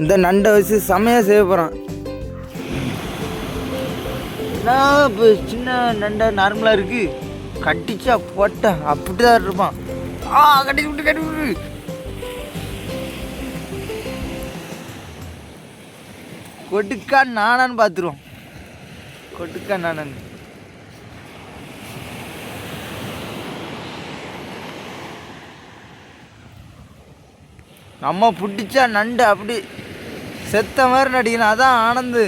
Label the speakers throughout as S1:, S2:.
S1: இந்த நண்டை வச்சு செமையாக செய்ய போகிறான். நான் இப்போ சின்ன நண்டை நார்மலாக இருக்குது, கட்டிச்சா போட்ட அப்படி தான் இருப்பான். கட்டி விட்டு கொட்டுக்கா நானான்னு பார்த்துருவோம். கொட்டுக்கா நானான்னு நம்ம பிடிச்சா நண்டு அப்படி செத்த மாதிரி நடிக்கணும். அதான் ஆனந்து.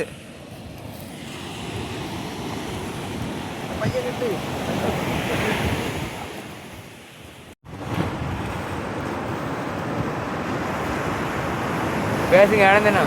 S1: பேசுங்க ஆனந்தண்ணா.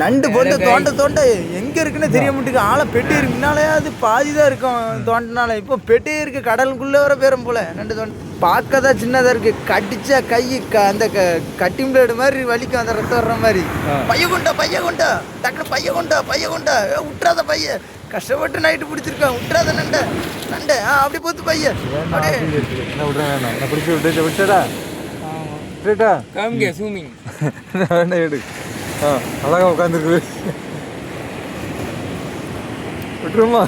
S1: நண்டு போட்டு தோண்ட எங்கே இருக்குன்னு தெரிய மாட்டேங்குது. ஆளை பெட்டி இருக்கு முன்னாலேயே, அது பாதி தான் இருக்கும் தோண்டனால. இப்போ பெட்டியே இருக்குது, கடலுக்குள்ளே வர பேரும் போல். நண்டு தோண்ட பார்க்க தான் சின்னதாக இருக்குது, கடிச்சா கை அந்த கட்டிங் பிளேடு மாதிரி வலிக்கும், அந்த ரத்தம் வர்ற மாதிரி. பைய கொண்டா டக்குனு பைய கொண்டா விட்டுறாத பைய. கஷ்டப்பட்டு நைட்டு பிடிச்சிருக்கான், விட்டுறாத நண்டை அப்படி போத்து பைய எடு.
S2: அழகா உட்காந்துருக்கு, விட்டுருமா?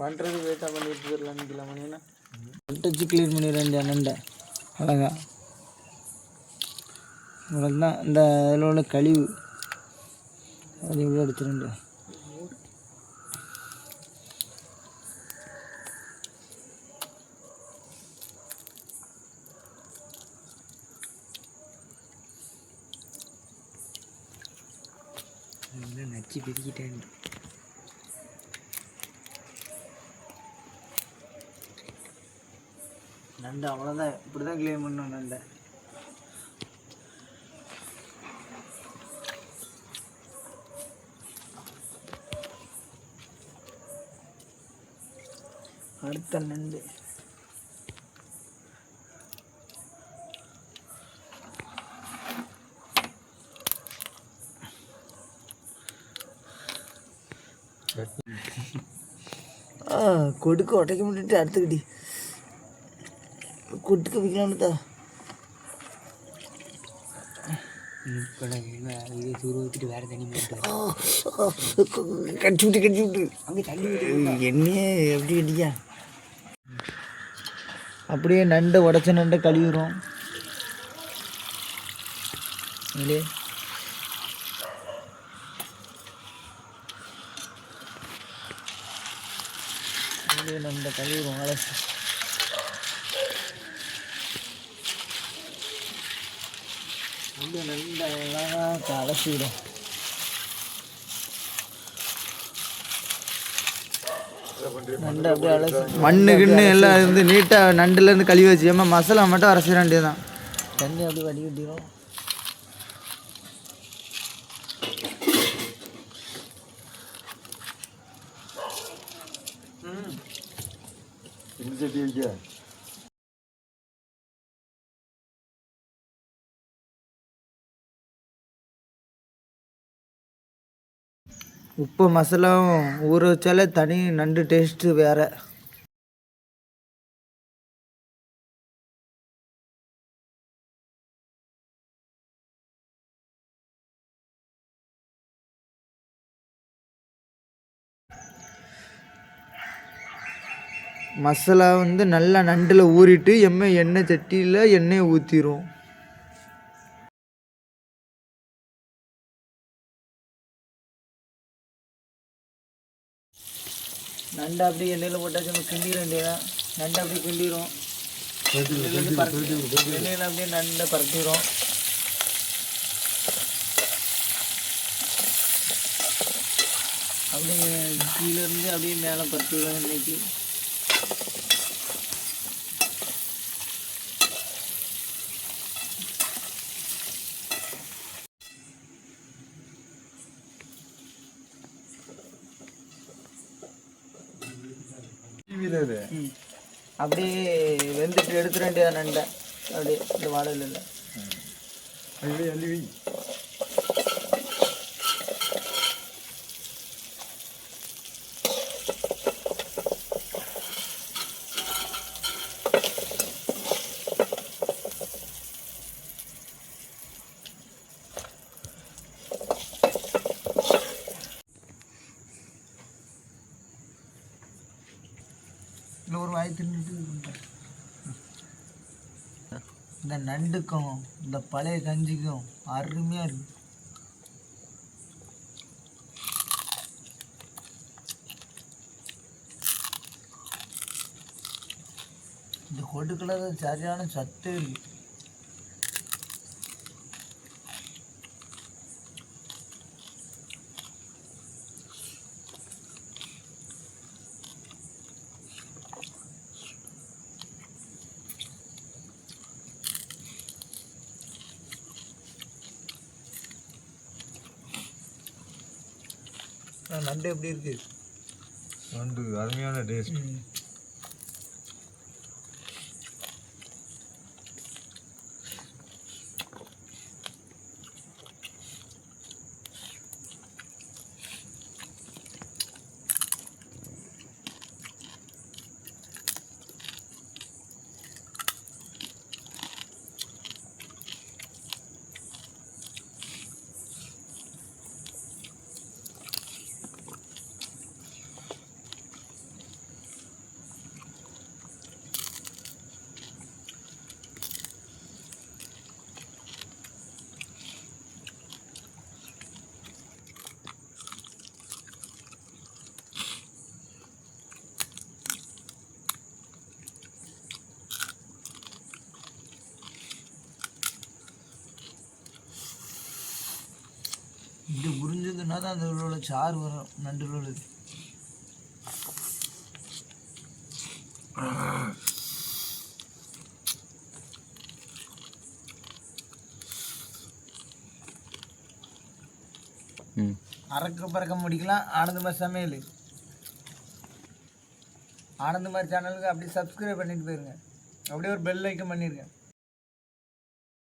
S1: பண்ணுறது வெயிட்டாக பண்ணிட்டு போயிடலான்னு கிலோமணினா வச்சு க்ளீன் பண்ணிடுறேன் நண்டை அழகா. இவ்வளோ தான் இந்த இதில் உள்ள கழிவு அது இவ்வளோ எடுத்துருண்டு. நச்சு பிரிக்கிட்டேன். நண்டு அவ்வளோதான், இப்படி தான் க்ளீன் பண்ணணும் நண்டை. அடுத்த நண்டு கொடுக்க உடைக்க முடிட்டு அடுத்துக்கிட்டி கொடுக்க வைக்கலாம்னு தான். வேற தண்ணி கடிச்சு விட்டு அங்கே தண்ணி என்னையே எப்படி கட்டியா. அப்படியே நண்டை உடச்ச நண்டை கழுவிடும். இல்லையே நண்டை கழுவிடும் அலசி. நண்டை அழகாக அலசிவிடும். நண்டு அப்படியே அலசி மண்ணு கிண்ணு எல்லாம் இருந்து நீட்டாக நண்டுலேருந்து கழுவி வச்சுக்காம மசாலா மட்டும் அரைச்சிட வேண்டியது தான். தண்ணி அப்படியே வடிகட்டிடும். உப்பு மசாலாவும் ஊற வச்சாலே தனி நண்டு டேஸ்ட்டு வேறு. மசாலா வந்து நல்லா நண்டில் ஊறிட்டு எண்ணெய் சட்டியில் எண்ணெயை ஊற்றிடும். நண்டை அப்படியே எண்ணெயில் போட்டாச்சு நம்ம கிண்டிட வேண்டியதான். நண்டை அப்படியே கிண்டிடும். எண்ணெயில் அப்படியே நண்டை பரட்டிடும். அப்படியே கீழேருந்து அப்படியே மேலே பரட்டிடும் எண்ணெய்க்கு.
S2: வீரர்
S1: அப்படியே வெந்துட்டு எடுத்துட வேண்டியதான் நண்டை அப்படியே இந்த வாடகையில் இல்லை.
S2: அள்ளி அள்ளி வை.
S1: இல்லை ஒரு வாய் தின்னுட்டு இது பண்றேன். இந்த நண்டுக்கும் இந்த பழைய கஞ்சிக்கும் அருமையாக இருக்கு. இந்த கொடுக்கல சரியான சத்து இருக்கு. நண்டு எப்படி இருக்கு?
S2: நண்டு அருமையான டேஸ்ட்.
S1: இது உறிஞ்சதுன்னா தான் அந்த உள்ள சாறு வரும் நண்டு உள்ளது. அறக்க பறக்க முடிக்கலாம். ஆனந்தமாரி சமையல், ஆனந்தமாரி சேனலுக்கு அப்படியே சப்ஸ்கிரைப் பண்ணிட்டு போயிருங்க. அப்படியே ஒரு பெல் ஐக்கன் பண்ணியிருக்கேன்.